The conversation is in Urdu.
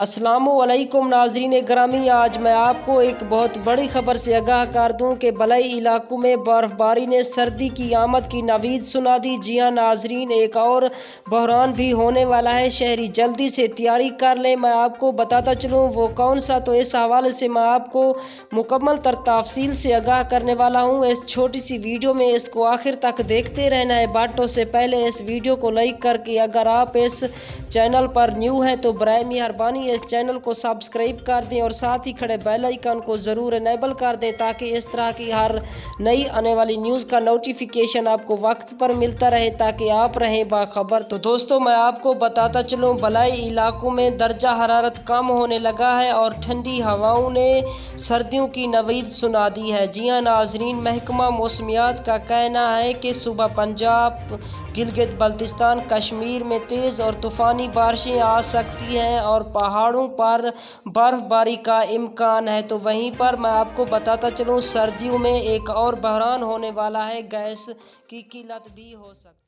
السلام علیکم ناظرین گرامی، آج میں آپ کو ایک بہت بڑی خبر سے آگاہ کر دوں کہ بالائی علاقوں میں برف باری نے سردی کی آمد کی نوید سنا دی۔ جی ہاں ناظرین، ایک اور بحران بھی ہونے والا ہے، شہری جلدی سے تیاری کر لیں۔ میں آپ کو بتاتا چلوں وہ کون سا، تو اس حوالے سے میں آپ کو مکمل تر تفصیل سے آگاہ کرنے والا ہوں اس چھوٹی سی ویڈیو میں، اس کو آخر تک دیکھتے رہنا ہے۔ بٹ اس سے پہلے اس ویڈیو کو لائک کر کے اگر آپ اس چینل پر نیو ہیں تو برائے مہربانی اس چینل کو سبسکرائب کر دیں اور ساتھ ہی کھڑے بیل آئیکن کو ضرور انیبل کر دیں تاکہ اس طرح کی ہر نئی آنے والی نیوز کا نوٹیفیکیشن آپ کو وقت پر ملتا رہے، تاکہ آپ رہیں باخبر۔ تو دوستو میں آپ کو بتاتا چلوں بالائی علاقوں میں درجہ حرارت کم ہونے لگا ہے اور ٹھنڈی ہواؤں نے سردیوں کی نوید سنا دی ہے۔ جی ہاں ناظرین، محکمہ موسمیات کا کہنا ہے کہ صبح پنجاب، گلگت بلتستان، کشمیر میں تیز اور طوفانی بارشیں آ سکتی ہیں اور پہاڑوں پر برف باری کا امکان ہے۔ تو وہیں پر میں آپ کو بتاتا چلوں سردیوں میں ایک اور بحران ہونے والا ہے، گیس کی قلت بھی ہو سکتی ہے۔